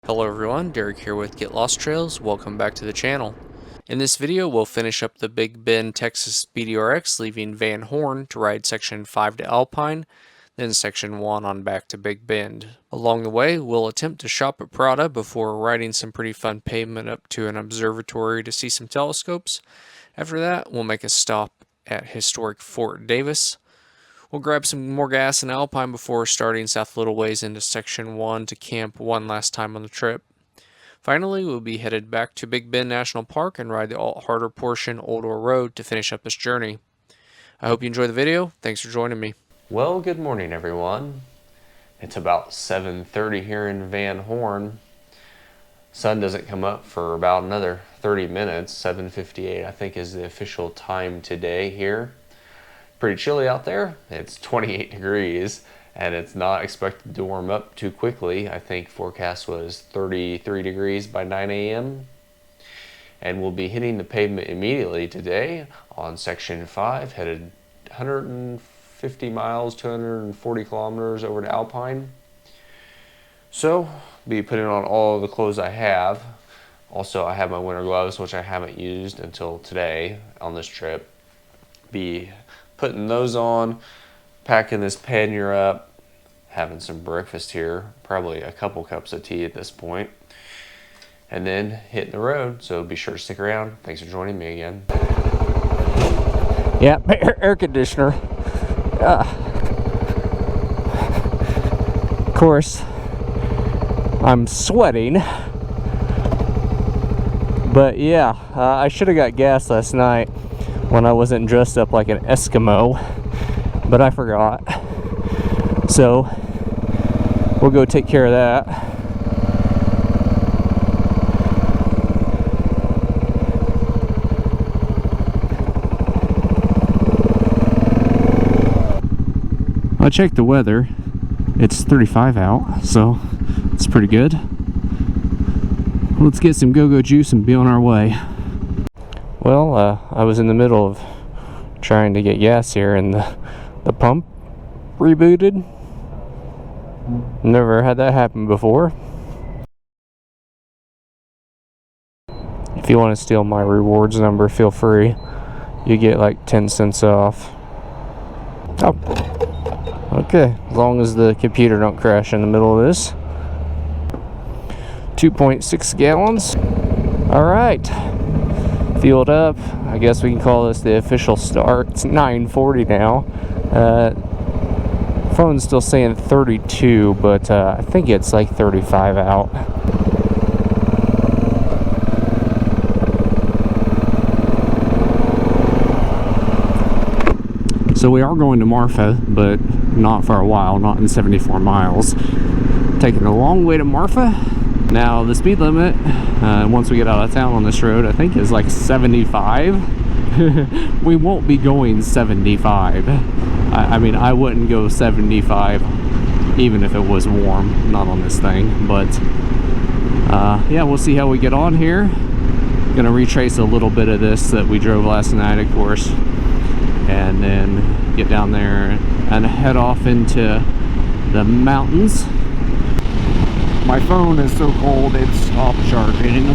Hello everyone, Derek here with Get Lost Trails. Welcome back to the channel. In this video, we'll finish up the Big Bend Texas BDR-X, leaving Van Horn to ride Section 5 to Alpine, then Section 1 on back to Big Bend. Along the way, we'll attempt to shop at Prada before riding some pretty fun pavement up to an observatory to see some telescopes. After that, we'll make a stop at historic Fort Davis. We'll grab some more gas in Alpine before starting south a little ways into Section 1 to camp one last time on the trip. Finally, we'll be headed back to Big Bend National Park and ride the harder portion Old Ore Road to finish up this journey. I hope you enjoy the video. Thanks for joining me. Well, good morning everyone. It's about 7:30 here in Van Horn. Sun doesn't come up for about another 30 minutes. 7:58 I think is the official time today here. Pretty chilly out there. It's 28 degrees and it's not expected to warm up too quickly. I think forecast was 33 degrees by 9 a.m. And we'll be hitting the pavement immediately today on Section 5, headed 150 miles, 240 kilometers over to Alpine. So, be putting on all the clothes I have. Also, I have my winter gloves, which I haven't used until today on this trip. Be putting those on, packing this pannier up, having some breakfast here, probably a couple cups of tea at this point, and then hitting the road. So be sure to stick around. Thanks for joining me again. Yeah, air conditioner. Of course, I'm sweating. But yeah, I should have got gas last night when I wasn't dressed up like an Eskimo, but I forgot. So we'll go take care of that. I checked the weather. It's 35 out, so it's pretty good. Let's get some go-go juice and be on our way. Well, I was in the middle of trying to get gas here and the pump rebooted. Never had that happen before. If you want to steal my rewards number, feel free. You get like 10 cents off. Oh, okay. As long as the computer don't crash in the middle of this. 2.6 gallons. All right. Fueled up. I guess we can call this the official start. It's 9:40 now. Phone's still saying 32, but I think it's like 35 out. So we are going to Marfa, but not for a while, not in 74 miles. Taking a long way to Marfa. Now the speed limit, once we get out of town on this road, I think is like 75. We won't be going 75. I mean, I wouldn't go 75 even if it was warm, not on this thing. But yeah, we'll see how we get on here. Gonna retrace a little bit of this that we drove last night, of course, and then get down there and head off into the mountains. My phone is so cold it stopped charging.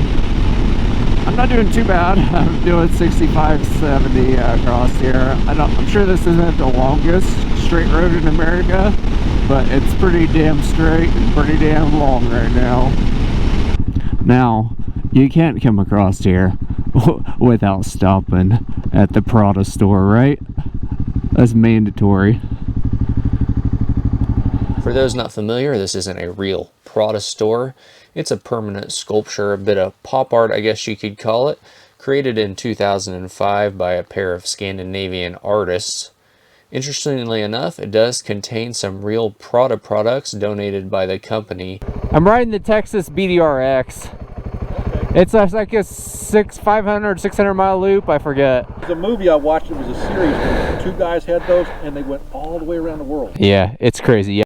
I'm not doing too bad. I'm doing 65, 70 across here. I'm sure this isn't the longest straight road in America, but it's pretty damn straight and pretty damn long right now. Now, you can't come across here without stopping at the Prada store, right? That's mandatory. For those not familiar, this isn't a real Prada store. It's a permanent sculpture, a bit of pop art, I guess you could call it, created in 2005 by a pair of Scandinavian artists. Interestingly enough, it does contain some real Prada products donated by the company. I'm riding the Texas BDR-X. It's like a 500, 600 mile loop, I forget. There's a movie I watched, it was a series where two guys had those and they went all the way around the world. Yeah, it's crazy. Yeah.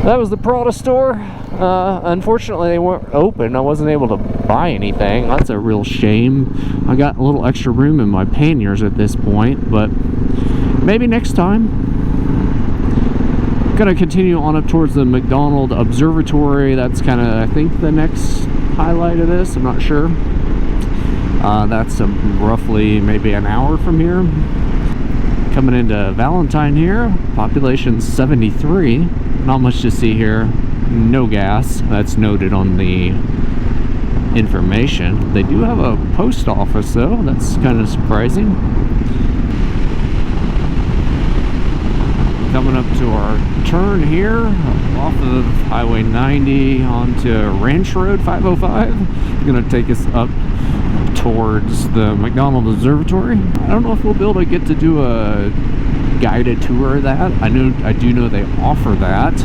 That was the Prada store. Unfortunately, they weren't open. I wasn't able to buy anything. That's a real shame. I got a little extra room in my panniers at this point, but maybe next time. Gonna continue on up towards the McDonald Observatory. That's kind of, I think, the next highlight of this. I'm not sure. That's roughly maybe an hour from here. Coming into Valentine here, population 73. Not much to see here. No gas. That's noted on the information. They do have a post office though. That's kind of surprising. Coming up to our turn here off of Highway 90 onto Ranch Road 505. Gonna take us up towards the McDonald Observatory. I don't know if we'll be able to get to do a guided tour of that. I do know they offer that.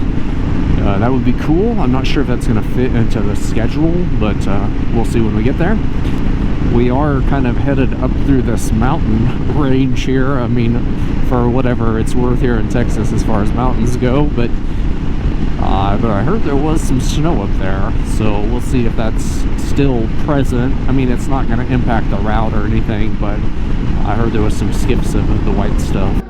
That would be cool. I'm not sure if that's going to fit into the schedule, but we'll see when we get there. We are kind of headed up through this mountain range here. I mean, for whatever it's worth here in Texas as far as mountains go, but I heard there was some snow up there, so we'll see if that's still present. I mean, it's not going to impact the route or anything, but I heard there was some skips of the white stuff.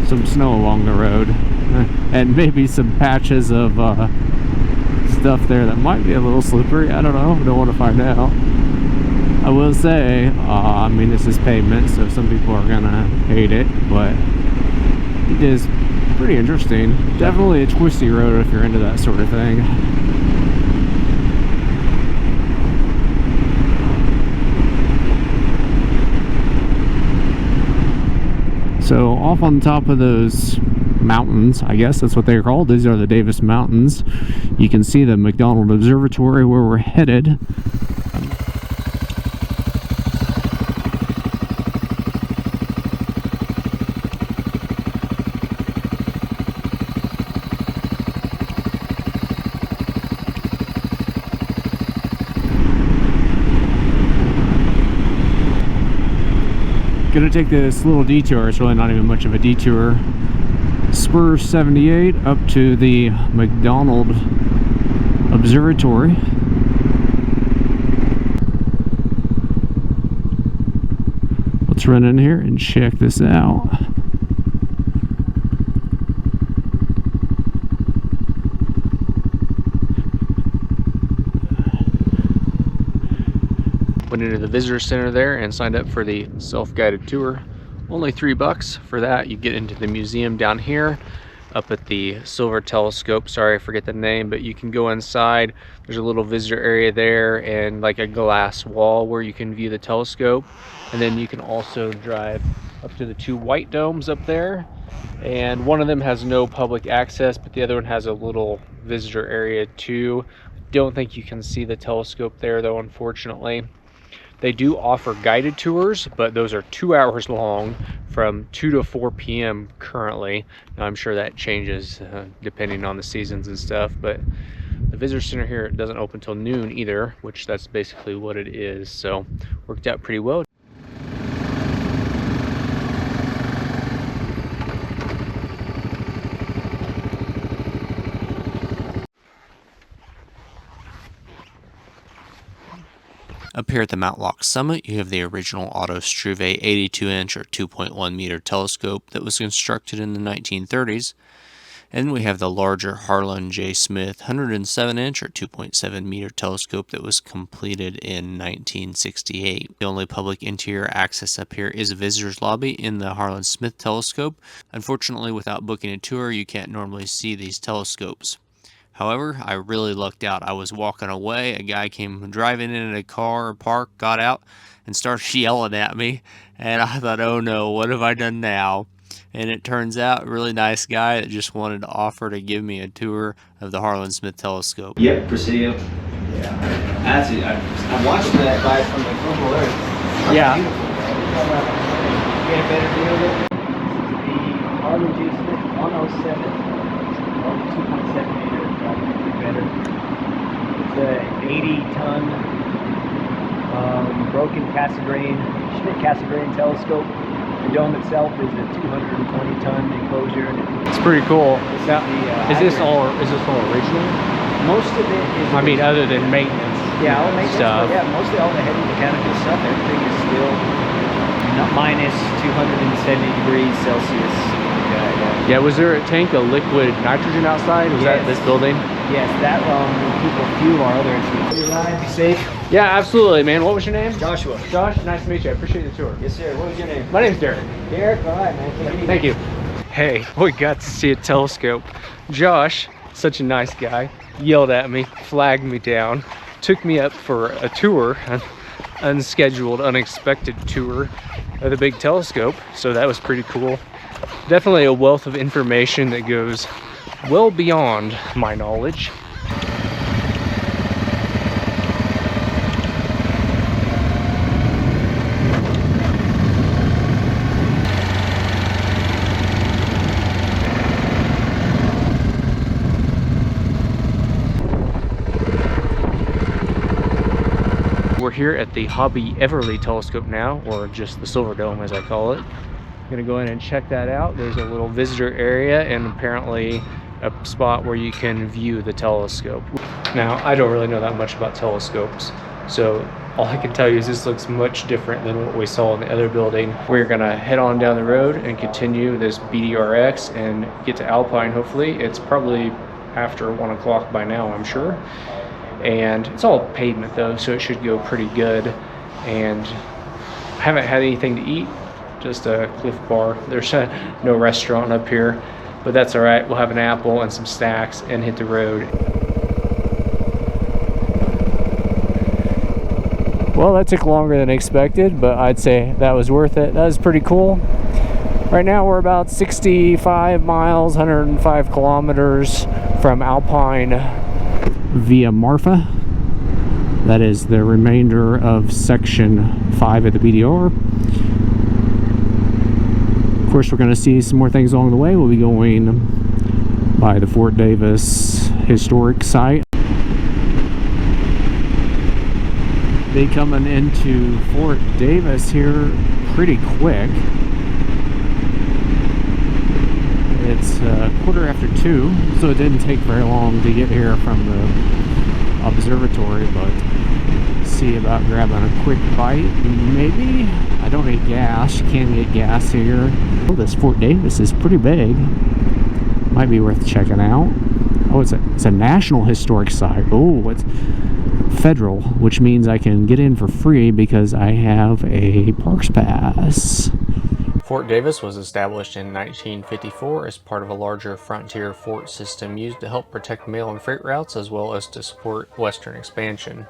Some snow along the road and maybe some patches of stuff there that might be a little slippery. I don't know. Don't want to find out. I will say, I mean, this is pavement, so some people are gonna hate it, but it is pretty interesting. Definitely a twisty road if you're into that sort of thing. So off on top of those mountains, I guess that's what they're called. These are the Davis Mountains. You can see the McDonald Observatory where we're headed. Gonna take this little detour. It's really not even much of a detour. Spur 78 up to the McDonald Observatory. Let's run in here and check this out. Went into the visitor center there and signed up for the self-guided tour. Only $3 for that. You get into the museum down here, up at the Silver Telescope. Sorry, I forget the name, but you can go inside. There's a little visitor area there and like a glass wall where you can view the telescope. And then you can also drive up to the two white domes up there. And one of them has no public access, but the other one has a little visitor area too. Don't think you can see the telescope there though, unfortunately. They do offer guided tours, but those are 2 hours long from 2 to 4 p.m. currently. Now, I'm sure that changes depending on the seasons and stuff, but the visitor center here doesn't open till noon either, which that's basically what it is. So worked out pretty well. Up here at the Mount Locke summit, you have the original Otto Struve 82-inch or 2.1 meter telescope that was constructed in the 1930s. And we have the larger Harlan J. Smith 107-inch or 2.7 meter telescope that was completed in 1968. The only public interior access up here is a visitor's lobby in the Harlan Smith Telescope. Unfortunately, without booking a tour, you can't normally see these telescopes. However, I really lucked out. I was walking away, a guy came driving in a car park, got out, and started yelling at me. And I thought, oh no, what have I done now? And it turns out a really nice guy that just wanted to offer to give me a tour of the Harlan Smith Telescope. Yep, Presidio. Yeah. Actually, I watched that guy from the Google Earth. Yeah. Get a better view of it. The Harlan J. Smith 107, or 2.7 meter, probably better. It's a 80-ton broken Schmidt Cassegrain telescope. The dome itself is a 220-ton enclosure. It's pretty cool. Is this all original? Most of it is. I mean, other than maintenance. Yeah, all maintenance stuff. stuff. Yeah, mostly all the heavy mechanical stuff. Everything is still minus 270 degrees Celsius. Yeah, was there a tank of liquid nitrogen outside? Was that this building? Yes, that will keep a few of our other instruments. Your ride, be safe. Yeah, absolutely, man. What was your name? Joshua. Josh, nice to meet you. I appreciate the tour. Yes, sir. What was your name? My name's Derek. Derek. All right, man. Thank you. Hey, we got to see a telescope. Josh, such a nice guy, yelled at me, flagged me down, took me up for a tour, an unscheduled, unexpected tour of the big telescope. So that was pretty cool. Definitely a wealth of information that goes well beyond my knowledge. We're here at the Hobby Eberly telescope now, or just the Silver Dome as I call it. I'm gonna go in and check that out. There's a little visitor area and apparently a spot where you can view the telescope. Now, I don't really know that much about telescopes, so all I can tell you is this looks much different than what we saw in the other building. We're gonna head on down the road and continue this BDR-X and get to Alpine, hopefully. It's probably after 1 o'clock by now, I'm sure. And it's all pavement though, so it should go pretty good. And I haven't had anything to eat, just a Cliff Bar. There's no restaurant up here, but that's all right. We'll have an apple and some snacks and hit the road. Well, that took longer than expected, but I'd say that was worth it. That was pretty cool. Right now we're about 65 miles, 105 kilometers from Alpine via Marfa. That is the remainder of section 5 of the BDR. Of course, we're going to see some more things along the way. We'll be going by the Fort Davis historic site. Be coming into Fort Davis here pretty quick. It's 2:15, so it didn't take very long to get here from the observatory, but see about grabbing a quick bite, maybe. I don't need gas. You can get gas here. Oh, this Fort Davis is pretty big. Might be worth checking out. Oh, it's a National Historic Site. Oh, it's federal, which means I can get in for free because I have a Parks Pass. Fort Davis was established in 1954 as part of a larger frontier fort system used to help protect mail and freight routes as well as to support western expansion.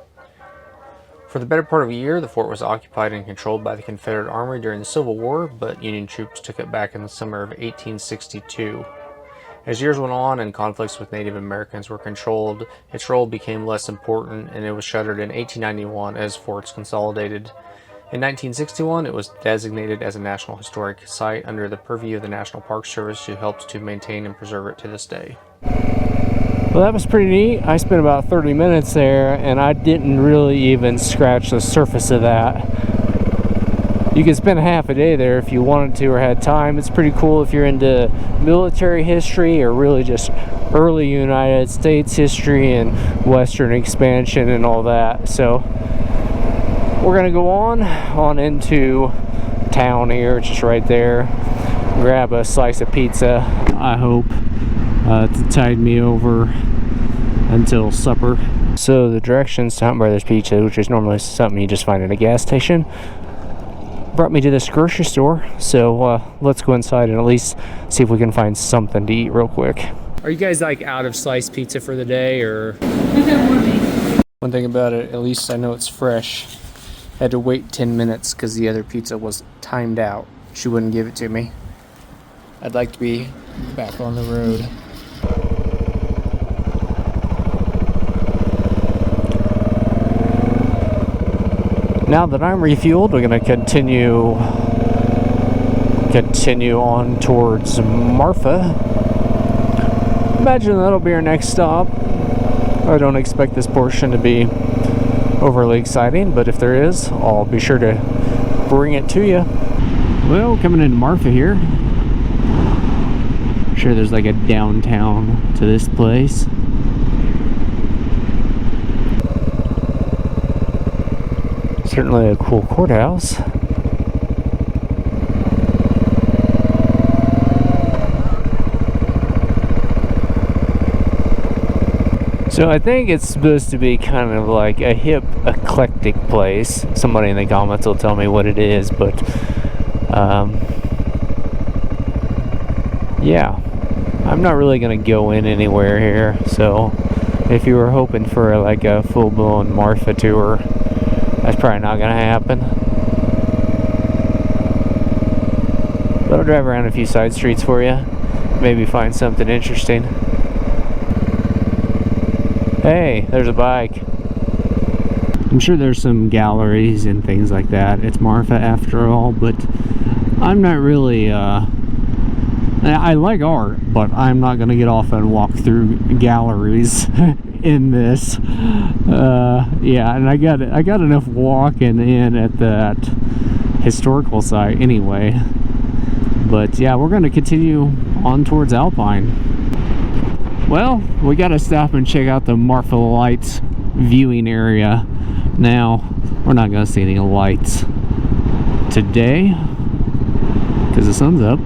For the better part of a year, the fort was occupied and controlled by the Confederate Army during the Civil War, but Union troops took it back in the summer of 1862. As years went on and conflicts with Native Americans were controlled, its role became less important and it was shuttered in 1891 as forts consolidated. In 1961, it was designated as a National Historic Site under the purview of the National Park Service, who helps to maintain and preserve it to this day. Well, that was pretty neat. I spent about 30 minutes there, and I didn't really even scratch the surface of that. You could spend half a day there if you wanted to or had time. It's pretty cool if you're into military history or really just early United States history and Western expansion and all that. So We're gonna go on into town here, just right there. Grab a slice of pizza. I hope to tide me over until supper. So the directions to Hunt Brothers Pizza, which is normally something you just find at a gas station, brought me to this grocery store. So let's go inside and at least see if we can find something to eat real quick. Are you guys like out of sliced pizza for the day, or? One thing about it, at least I know it's fresh. I had to wait 10 minutes because the other pizza was timed out. She wouldn't give it to me. I'd like to be back on the road. Now that I'm refueled, we're going to continue on towards Marfa. Imagine that'll be our next stop. I don't expect this portion to be overly exciting, but if there is, I'll be sure to bring it to you. Well, coming into Marfa here. I'm sure there's like a downtown to this place. Certainly a cool courthouse. So I think it's supposed to be kind of like a hip, eclectic place. Somebody in the comments will tell me what it is, but yeah, I'm not really gonna go in anywhere here. So if you were hoping for like a full-blown Marfa tour, that's probably not gonna happen. But I'll drive around a few side streets for you, maybe find something interesting. Hey, there's a bike. I'm sure there's some galleries and things like that. It's Marfa after all, but I'm not really, I like art, but I'm not gonna get off and walk through galleries in this. Yeah, and I got enough walking in at that historical site anyway. But yeah, we're gonna continue on towards Alpine. Well, we gotta stop and check out the Marfa Lights viewing area. Now, we're not gonna see any lights today because the sun's up.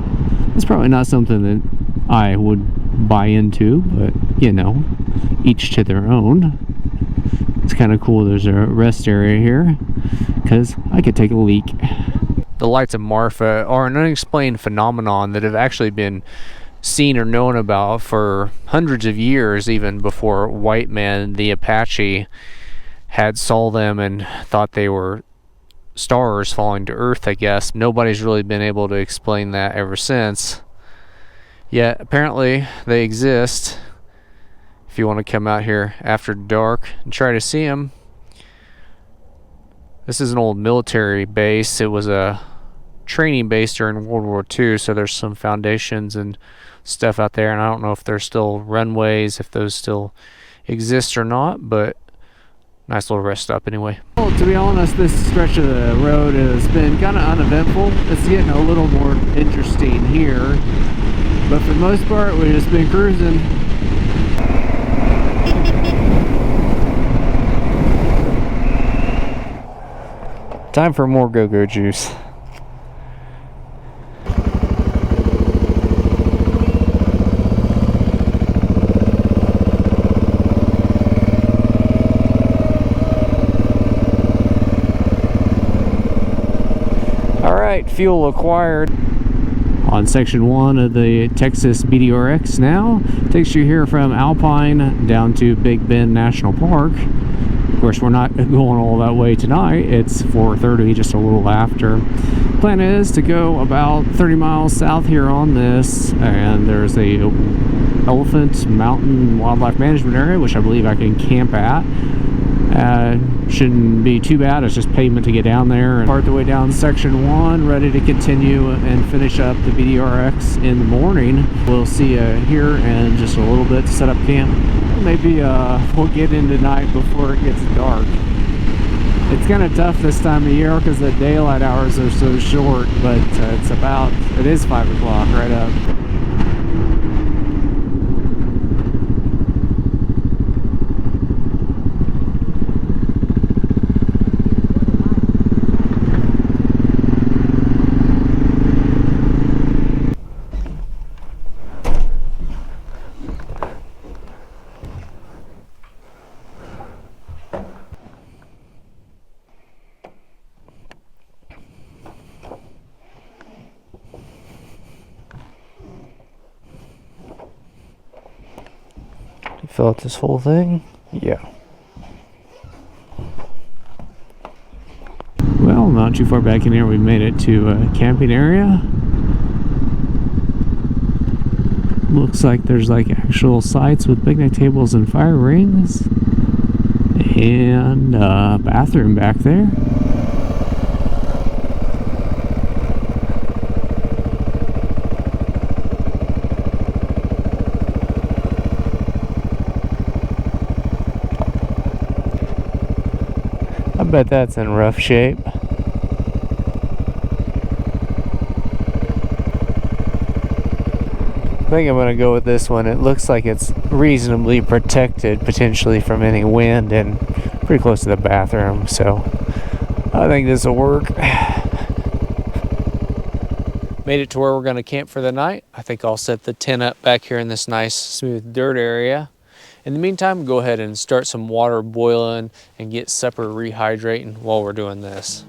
It's probably not something that I would buy into, but you know, each to their own. It's kind of cool there's a rest area here because I could take a leak. The lights of Marfa are an unexplained phenomenon that have actually been seen or known about for hundreds of years, even before white men, the Apache, had saw them and thought they were stars falling to Earth, I guess. Nobody's really been able to explain that ever since. Yet apparently they exist. If you want to come out here after dark and try to see them. This is an old military base. It was a training base during World War II, so there's some foundations and stuff out there, and I don't know if there's still runways, if those still exist or not, but nice little rest stop anyway. Well, to be honest, this stretch of the road has been kind of uneventful. It's getting a little more interesting here, but for the most part, we've just been cruising. Time for more go-go juice. Alright, fuel acquired. On section 1 of the Texas BDR-X now. Takes you here from Alpine down to Big Bend National Park. Of course, we're not going all that way tonight. It's 4:30, just a little after. Plan is to go about 30 miles south here on this, and there's a elephant mountain wildlife management area, which I believe I can camp at. Shouldn't be too bad. It's just pavement to get down there, and part the way down section 1, ready to continue and finish up the BDR-X in the morning. We'll see you here in just a little bit to set up camp. Maybe we'll get in tonight before it gets dark. It's kind of tough this time of year because the daylight hours are so short, but it is 5 o'clock right up. Fill out this whole thing? Yeah. Well, not too far back in here, we made it to a camping area. Looks like there's like actual sites with picnic tables and fire rings. And a bathroom back there. I bet that's in rough shape. I think I'm going to go with this one. It looks like it's reasonably protected potentially from any wind and pretty close to the bathroom, so I think this will work. Made it to where we're going to camp for the night. I think I'll set the tent up back here in this nice smooth dirt area. In the meantime, go ahead and start some water boiling and get supper rehydrating while we're doing this.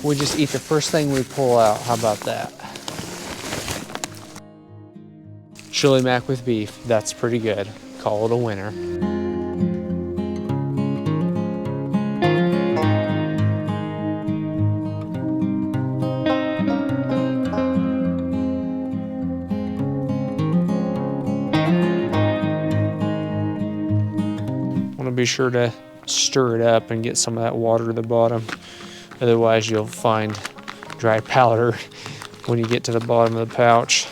We just eat the first thing we pull out. How about that? Chili mac with beef. That's pretty good. Call it a winner. Want to be sure to stir it up and get some of that water to the bottom. Otherwise, you'll find dry powder when you get to the bottom of the pouch.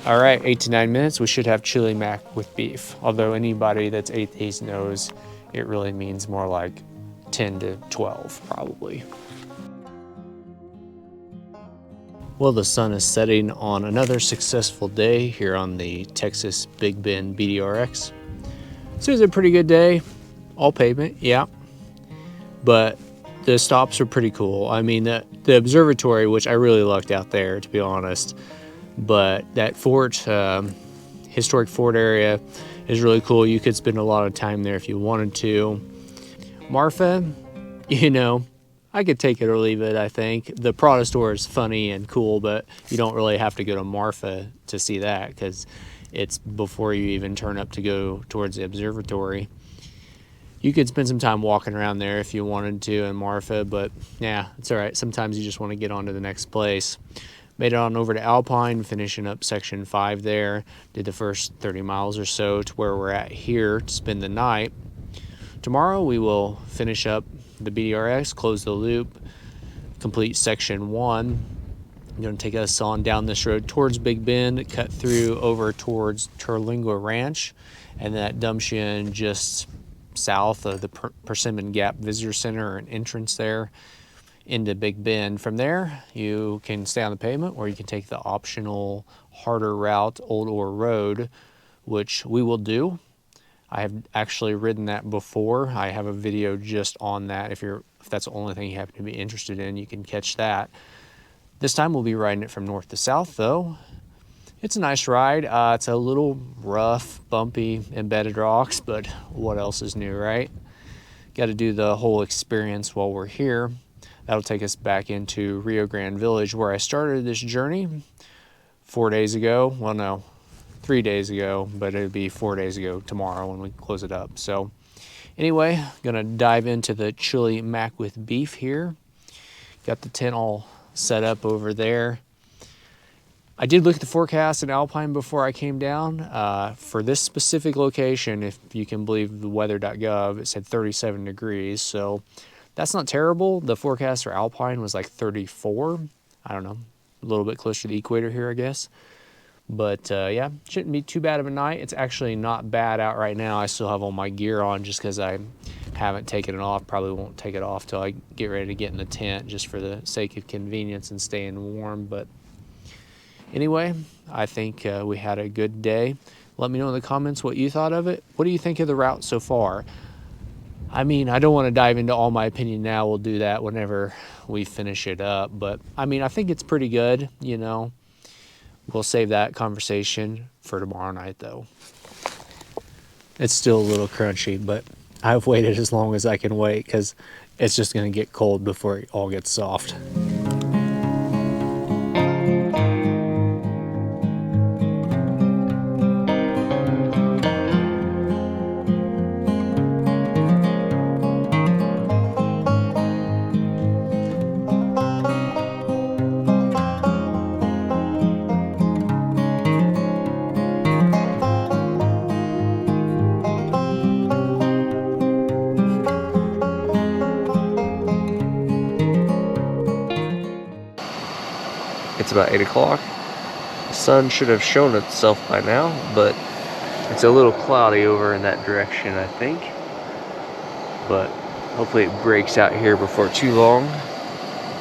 All right, 8 to 9 minutes, we should have chili mac with beef. Although anybody that's ate these knows it really means more like 10 to 12, probably. Well, the sun is setting on another successful day here on the Texas Big Bend BDR-X. So it was a pretty good day. All pavement, yeah. But the stops are pretty cool. I mean, the observatory, which I really lucked out there, to be honest. But that fort, historic fort area is really cool. You could spend a lot of time there if you wanted to. Marfa, you know, I could take it or leave it, I think. The Prada store is funny and cool, but you don't really have to go to Marfa to see that because it's before you even turn up to go towards the observatory. You could spend some time walking around there if you wanted to in Marfa, but yeah, it's all right. Sometimes you just want to get on to the next place. Made it on over to Alpine, finishing up section 5 there. Did the first 30 miles or so to where we're at here to spend the night. Tomorrow we will finish up the BDR-X, close the loop, complete section 1. Going to take us on down this road towards Big Bend, cut through over towards Terlingua Ranch, and that dumps you in just south of the Persimmon Gap Visitor Center, an entrance there into Big Bend. From there, you can stay on the pavement or you can take the optional harder route, Old Ore Road, which we will do. I have actually ridden that before. I have a video just on that. If that's the only thing you happen to be interested in, you can catch that. This time we'll be riding it from north to south though. It's a nice ride. It's a little rough, bumpy, embedded rocks, but what else is new, right? Got to do the whole experience while we're here. That'll take us back into Rio Grande Village, where I started this journey 4 days ago. Well, no, 3 days ago, but it'll be 4 days ago tomorrow when we close it up. So anyway, gonna dive into the chili mac with beef here. Got the tent all set up over there. I did look at the forecast in Alpine before I came down. For this specific location, if you can believe the weather.gov, it said 37 degrees. So that's not terrible. The forecast for Alpine was like 34. I don't know, a little bit closer to the equator here, I guess. But yeah, shouldn't be too bad of a night. It's actually not bad out right now. I still have all my gear on just because I haven't taken it off. Probably won't take it off till I get ready to get in the tent just for the sake of convenience and staying warm. But anyway, I think we had a good day. Let me know in the comments what you thought of it. What do you think of the route so far? I mean, I don't want to dive into all my opinion now. We'll do that whenever we finish it up. But, I mean, I think it's pretty good, you know. We'll save that conversation for tomorrow night, though. It's still a little crunchy, but I've waited as long as I can wait because it's just going to get cold before it all gets soft. It's about 8 o'clock. The sun should have shown itself by now, but it's a little cloudy over in that direction, I think. But hopefully it breaks out here before too long.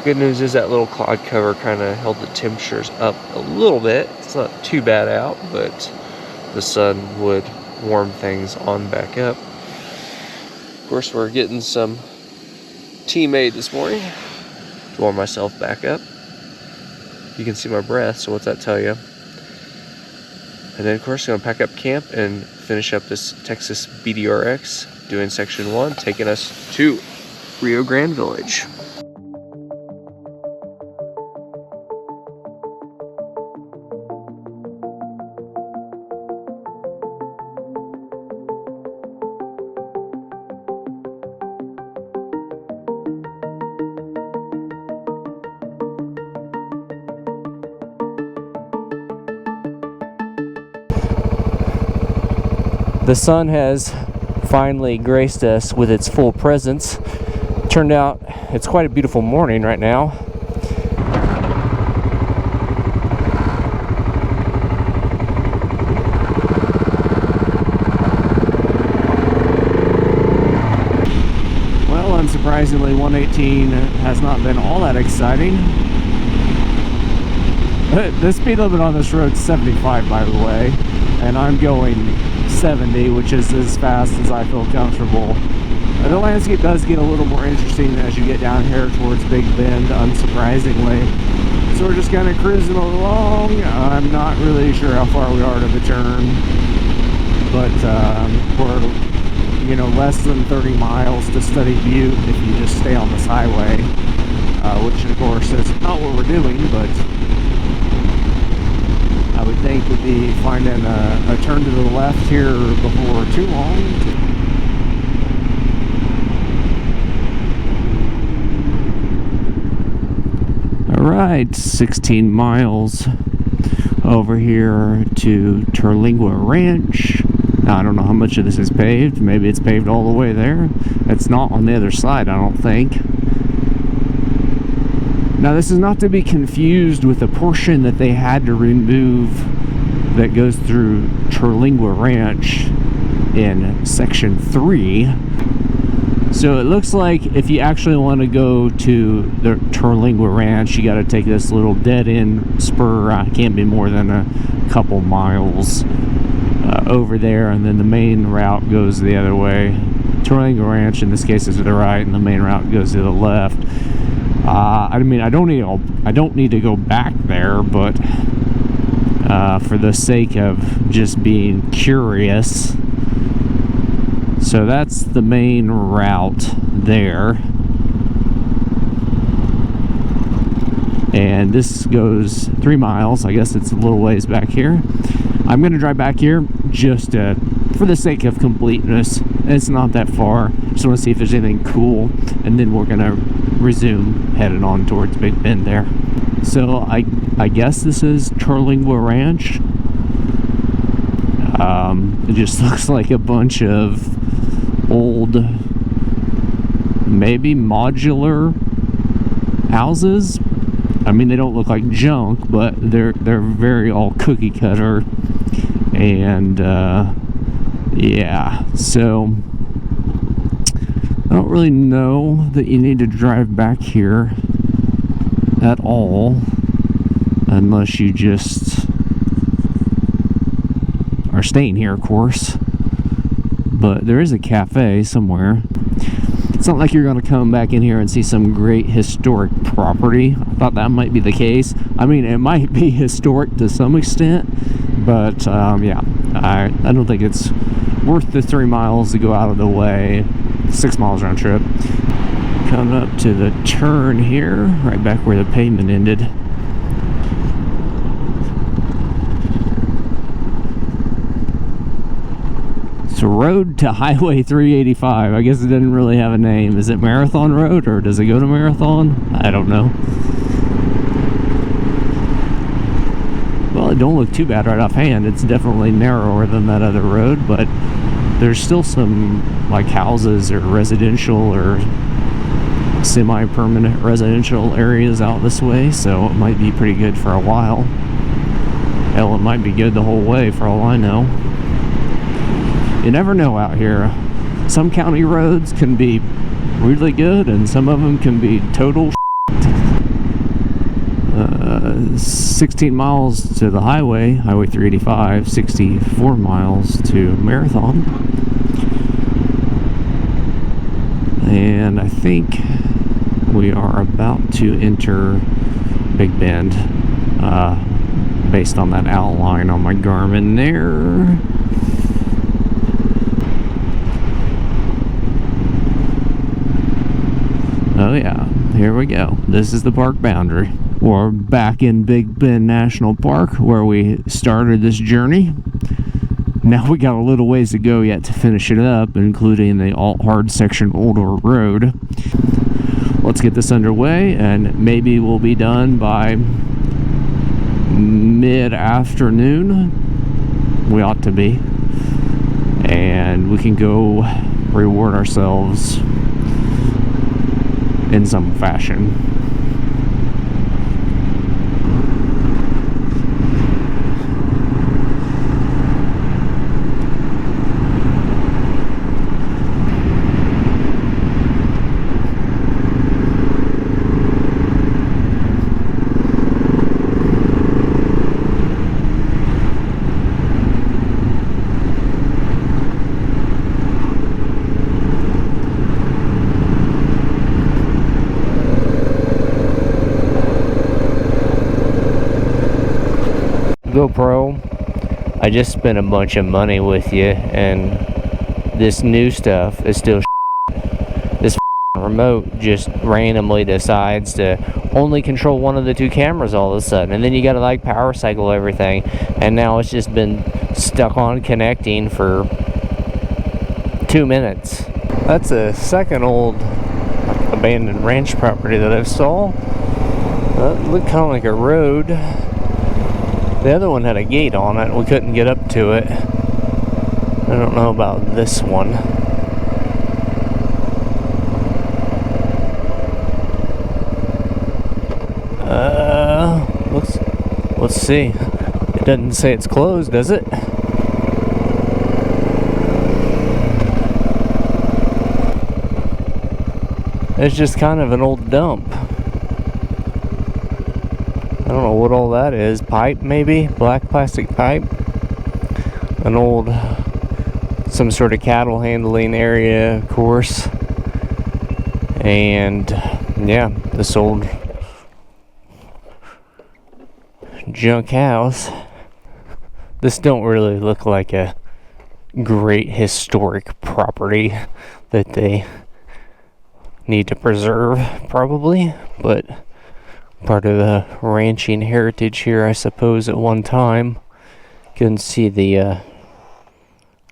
Good news is that little cloud cover kind of held the temperatures up a little bit. It's not too bad out, but the sun would warm things on back up. Of course, we're getting some tea made this morning to warm myself back up. You can see my breath, so what's that tell you? And then, of course, I'm gonna pack up camp and finish up this Texas BDR-X, doing section 1, taking us to Rio Grande Village. The sun has finally graced us with its full presence. Turned out it's quite a beautiful morning right now. Well, unsurprisingly, 118 has not been all that exciting. The speed limit on this road is 75, by the way, and I'm going 70, which is as fast as I feel comfortable. The landscape does get a little more interesting as you get down here towards Big Bend, unsurprisingly. So we're just kind of cruising along. I'm not really sure how far we are to the turn, but we're, you know, less than 30 miles to Study Butte if you just stay on this highway, which of course is not what we're doing, but I would think we'd be finding a turn to the left here before too long. Alright, 16 miles over here to Terlingua Ranch. Now, I don't know how much of this is paved. Maybe it's paved all the way there. It's not on the other side, I don't think. Now, this is not to be confused with the portion that they had to remove that goes through Terlingua Ranch in section 3. So it looks like if you actually want to go to the Terlingua Ranch, you got to take this little dead-end spur. Can't be more than a couple miles over there, and then the main route goes the other way. Terlingua Ranch, in this case, is to the right, and the main route goes to the left. I mean, I don't need to go back there, but for the sake of just being curious. So that's the main route there. And this goes 3 miles. I guess it's a little ways back here. I'm going to drive back here just for the sake of completeness. It's not that far. Just want to see if there's anything cool. And then we're going to resume heading on towards Big Bend there. So I guess this is Terlingua Ranch. It just looks like a bunch of old, maybe modular houses. I mean, they don't look like junk, but they're very all cookie cutter. And yeah, so I don't really know that you need to drive back here at all, unless you just are staying here, of course. But there is a cafe somewhere. It's not like you're going to come back in here and see some great historic property. I thought that might be the case. I mean, it might be historic to some extent, but yeah, I don't think it's worth the 3 miles to go out of the way. 6 miles round trip. Coming up to the turn here, right back where the pavement ended. It's a road to Highway 385. I guess it doesn't really have a name. Is it Marathon Road or does it go to Marathon? I don't know. Well, it don't look too bad right offhand. It's definitely narrower than that other road, but there's still some like houses or residential or semi-permanent residential areas out this way, so it might be pretty good for a while. Hell, it might be good the whole way for all I know. You never know out here. Some county roads can be really good and some of them can be total 16 miles to the highway, Highway 385, 64 miles to Marathon. And I think we are about to enter Big Bend, based on that outline on my Garmin there. Oh yeah, here we go. This is the park boundary. We're back in Big Bend National Park where we started this journey. Now we got a little ways to go yet to finish it up, including the alt-hard section Older Road. Let's get this underway and maybe we'll be done by mid-afternoon. We ought to be. And we can go reward ourselves in some fashion. GoPro, I just spent a bunch of money with you and this new stuff is still this remote just randomly decides to only control one of the two cameras all of a sudden, and then you gotta like power cycle everything, and now it's just been stuck on connecting for 2 minutes. That's a second old abandoned ranch property that I saw. It looked kind of like a road. The other one had a gate on it. We couldn't get up to it. I don't know about this one. Let's see. It doesn't say it's closed, does it? It's just kind of an old dump. I don't know what all that is. Pipe, maybe? Black plastic pipe? An old, some sort of cattle handling area, of course. And, yeah, this old junk house. This don't really look like a great historic property that they need to preserve, probably, but part of the ranching heritage here, I suppose, at one time. You can see the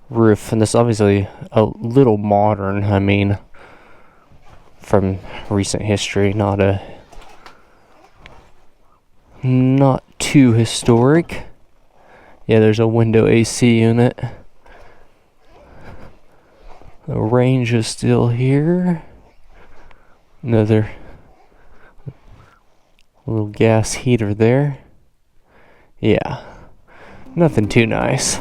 roof, and this obviously a little modern, I mean, from recent history, not too historic. Yeah, there's a window AC unit. The range is still here. Another little gas heater there. Yeah, nothing too nice.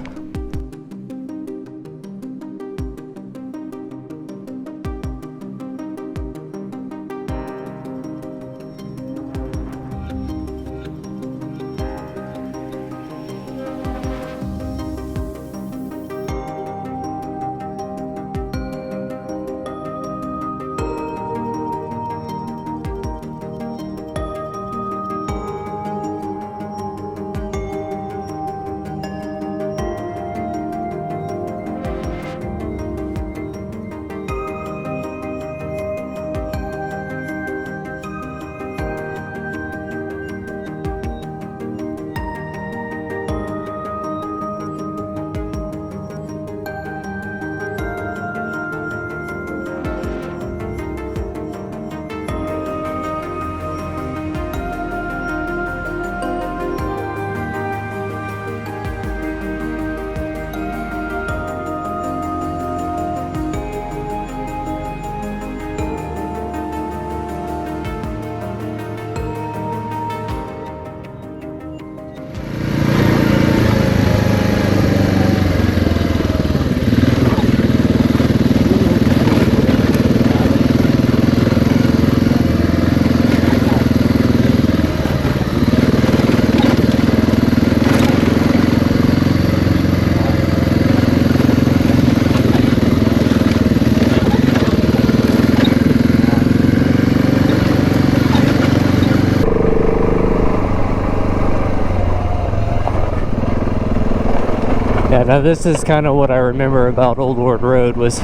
Yeah, now this is kind of what I remember about Old Ward Road, was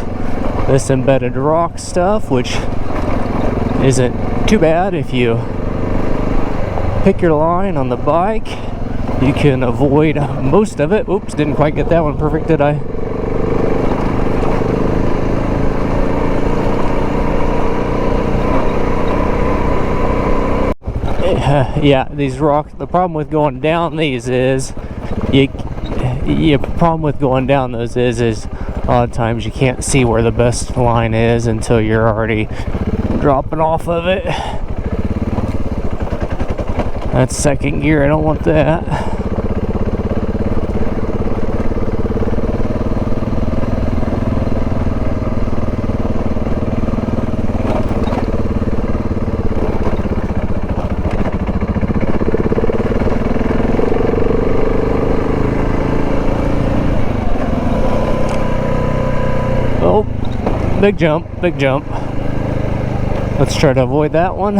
this embedded rock stuff, which isn't too bad if you pick your line on the bike. You can avoid most of it. Oops, didn't quite get that one perfect, did I? Yeah, these rocks, the problem with going down these is a lot of times you can't see where the best line is until you're already dropping off of it. That's second gear, I don't want that. Oh, big jump, big jump. Let's try to avoid that one.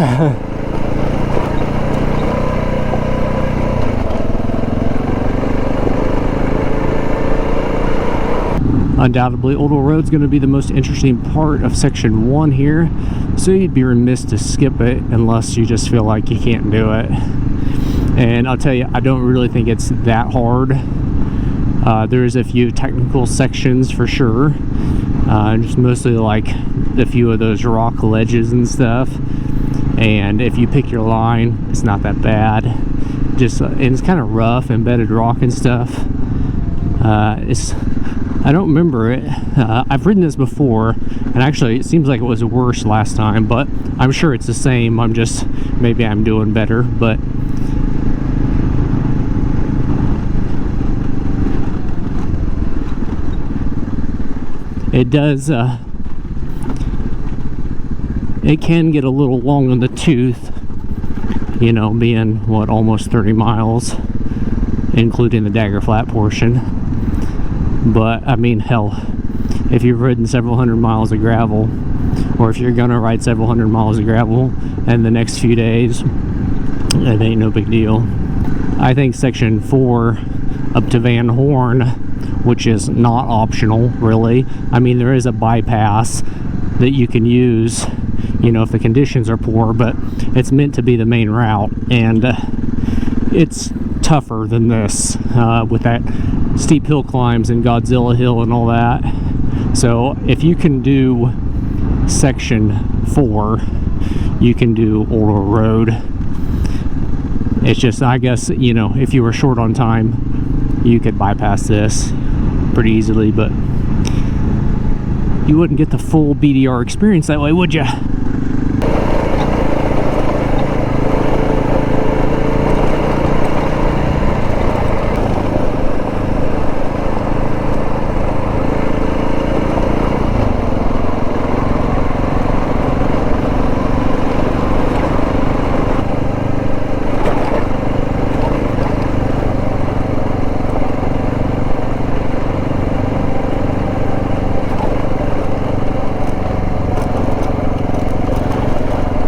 Undoubtedly, Old Ward Road's going to be the most interesting part of Section 1 here, so you'd be remiss to skip it unless you just feel like you can't do it. And I'll tell you, I don't really think it's that hard. There's a few technical sections for sure, just mostly like a few of those rock ledges and stuff. And if you pick your line, it's not that bad. And it's kind of rough, embedded rock and stuff. I don't remember it. I've ridden this before, and actually it seems like it was worse last time, but I'm sure it's the same. Maybe I'm doing better, but it does, it can get a little long on the tooth, you know, being, what, almost 30 miles, including the Dagger Flat portion. But, I mean, hell, if you've ridden several hundred miles of gravel, or if you're gonna ride several hundred miles of gravel in the next few days, it ain't no big deal. I think Section 4 up to Van Horn, which is not optional, really. I mean, there is a bypass that you can use, you know, if the conditions are poor, but it's meant to be the main route, and it's tougher than this, with that steep hill climbs and Godzilla Hill and all that. So if you can do Section 4, you can do Old Ward Road. It's just, I guess, you know, if you were short on time, you could bypass this pretty easily, but you wouldn't get the full BDR experience that way, would you?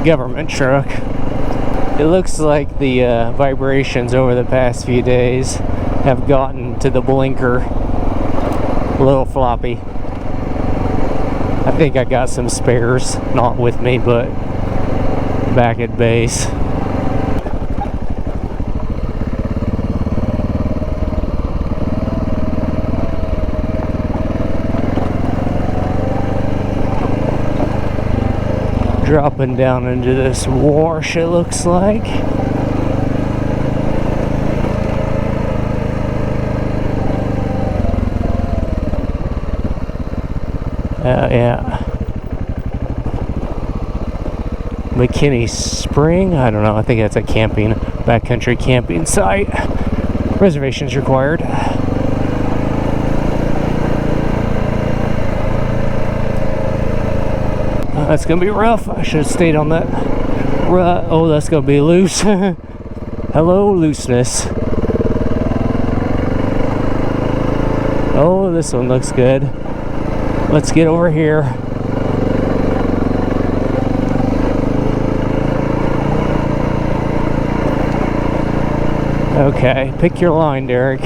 Government truck. It looks like the vibrations over the past few days have gotten to the blinker a little floppy. I think I got some spares, not with me, but back at base. Dropping down into this wash, it looks like. Yeah. McKinney Spring, I don't know, I think that's a camping, backcountry camping site. Reservations required. That's gonna be rough. I should have stayed on that. Oh, that's gonna be loose. Hello, looseness. Oh, this one looks good. Let's get over here. Okay, pick your line, Derek.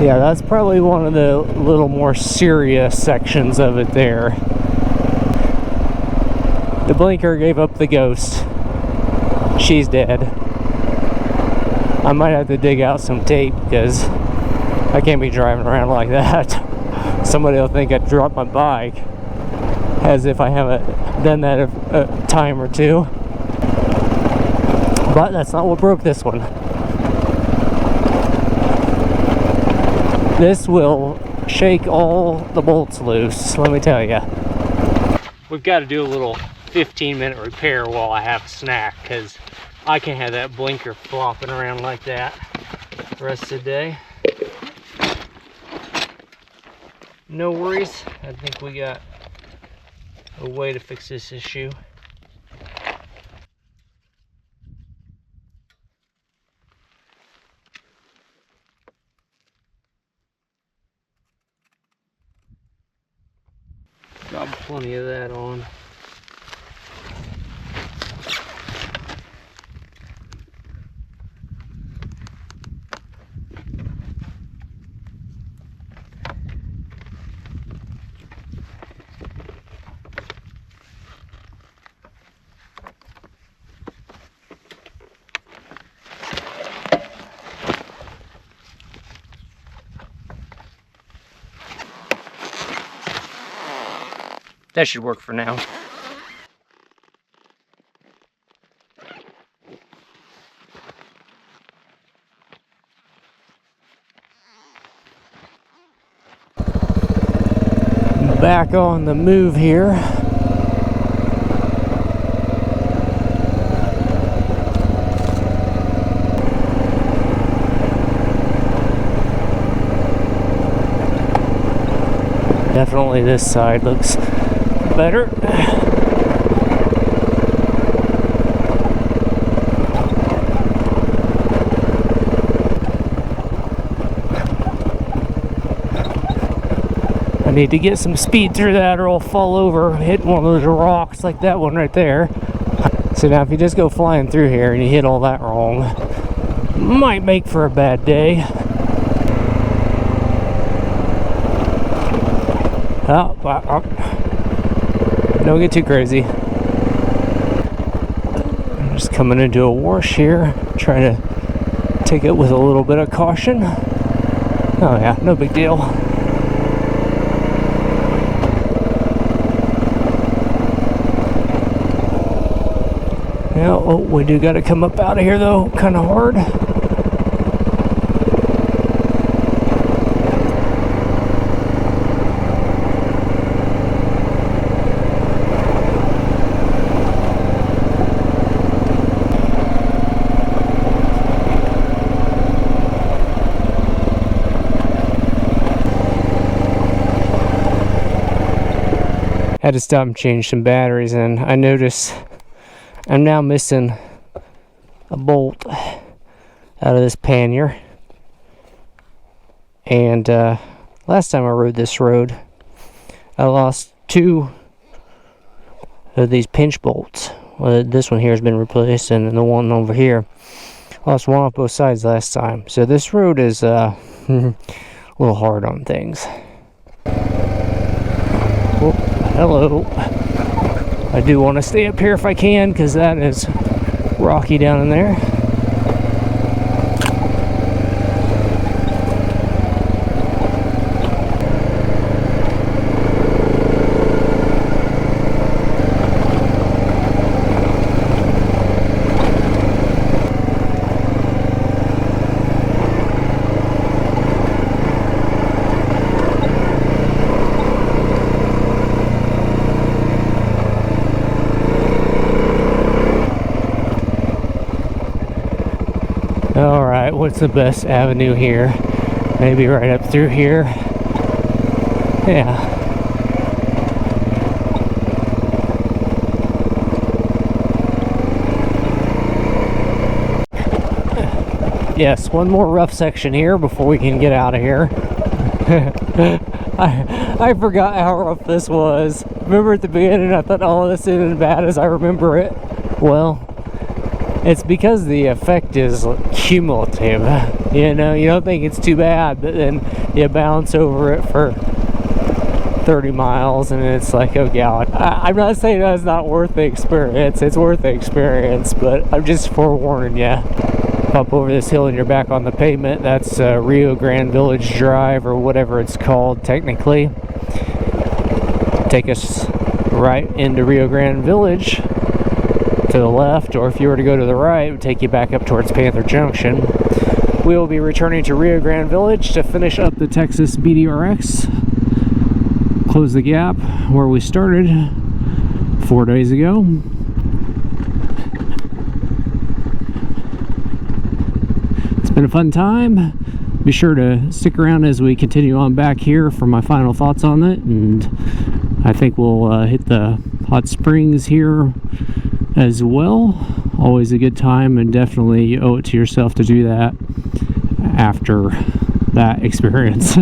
Yeah, that's probably one of the little more serious sections of it there. The blinker gave up the ghost. She's dead. I might have to dig out some tape because I can't be driving around like that. Somebody will think I dropped my bike, as if I haven't done that a time or two. But that's not what broke this one. This will shake all the bolts loose, let me tell you. We've got to do a little 15-minute repair while I have a snack, because I can't have that blinker flopping around like that the rest of the day. No worries, I think we got a way to fix this issue. Got plenty of that on. That should work for now. Back on the move here. Definitely this side looks better. I need to get some speed through that or I'll fall over, hit one of those rocks like that one right there. So now if you just go flying through here and you hit all that wrong, might make for a bad day. Don't get too crazy. I'm just coming into a wash here, trying to take it with a little bit of caution. Oh yeah, no big deal. Yeah, oh, we do got to come up out of here though, kind of hard. Had to stop and change some batteries, and I noticed I'm now missing a bolt out of this pannier. And last time I rode this road, I lost 2 of these pinch bolts. Well, this one here has been replaced, and the one over here, lost one off both sides last time. So this road is a little hard on things. Oh, hello. I do want to stay up here if I can, because that is rocky down in there. Alright, what's the best avenue here? Maybe right up through here. Yeah. Yes, one more rough section here before we can get out of here. I forgot how rough this was. Remember at the beginning I thought, oh, this isn't as bad as I remember it. Well, It's because the effect is cumulative. You know, you don't think it's too bad, but then you bounce over it for 30 miles and it's like, oh god. I'm not saying that's not worth the experience. It's worth the experience, but I'm just forewarning you. Up over this hill and you're back on the pavement. That's Rio Grande Village Drive, or whatever it's called technically. Take us right into Rio Grande Village to the left, or if you were to go to the right, it would take you back up towards Panther Junction. We will be returning to Rio Grande Village to finish up the Texas BDR-X. Close the gap where we started 4 days ago. It's been a fun time. Be sure to stick around as we continue on back here for my final thoughts on it, and I think we'll hit the hot springs here as well. Always a good time, and definitely you owe it to yourself to do that after that experience.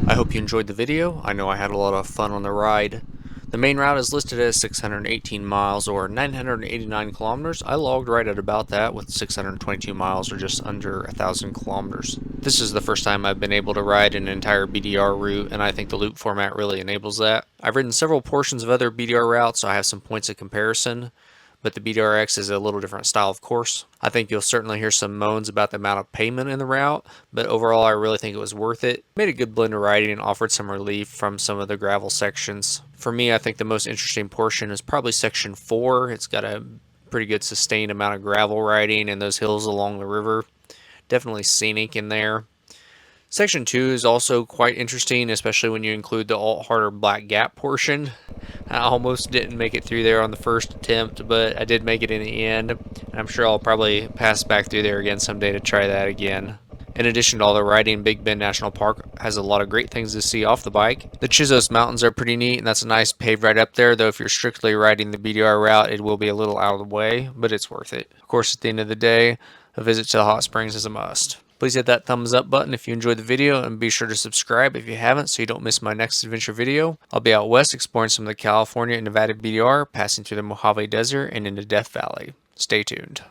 I hope you enjoyed the video. I know I had a lot of fun on the ride. The main route is listed as 618 miles or 989 kilometers. I logged right at about that with 622 miles or just under 1,000 kilometers. This is the first time I've been able to ride an entire BDR route, and I think the loop format really enables that. I've ridden several portions of other BDR routes, so I have some points of comparison, but the BDR-X is a little different style, of course. I think you'll certainly hear some moans about the amount of pavement in the route, but overall I really think it was worth it. Made a good blend of riding and offered some relief from some of the gravel sections. For me, I think the most interesting portion is probably section 4. It's got a pretty good sustained amount of gravel riding and those hills along the river. Definitely scenic in there. Section 2 is also quite interesting, especially when you include the alt-harder Black Gap portion. I almost didn't make it through there on the first attempt, but I did make it in the end. And I'm sure I'll probably pass back through there again someday to try that again. In addition to all the riding, Big Bend National Park has a lot of great things to see off the bike. The Chisos Mountains are pretty neat, and that's a nice paved ride up there, though if you're strictly riding the BDR route, it will be a little out of the way, but it's worth it. Of course, at the end of the day, a visit to the hot springs is a must. Please hit that thumbs up button if you enjoyed the video, and be sure to subscribe if you haven't so you don't miss my next adventure video. I'll be out west exploring some of the California and Nevada BDR, passing through the Mojave Desert and into Death Valley. Stay tuned.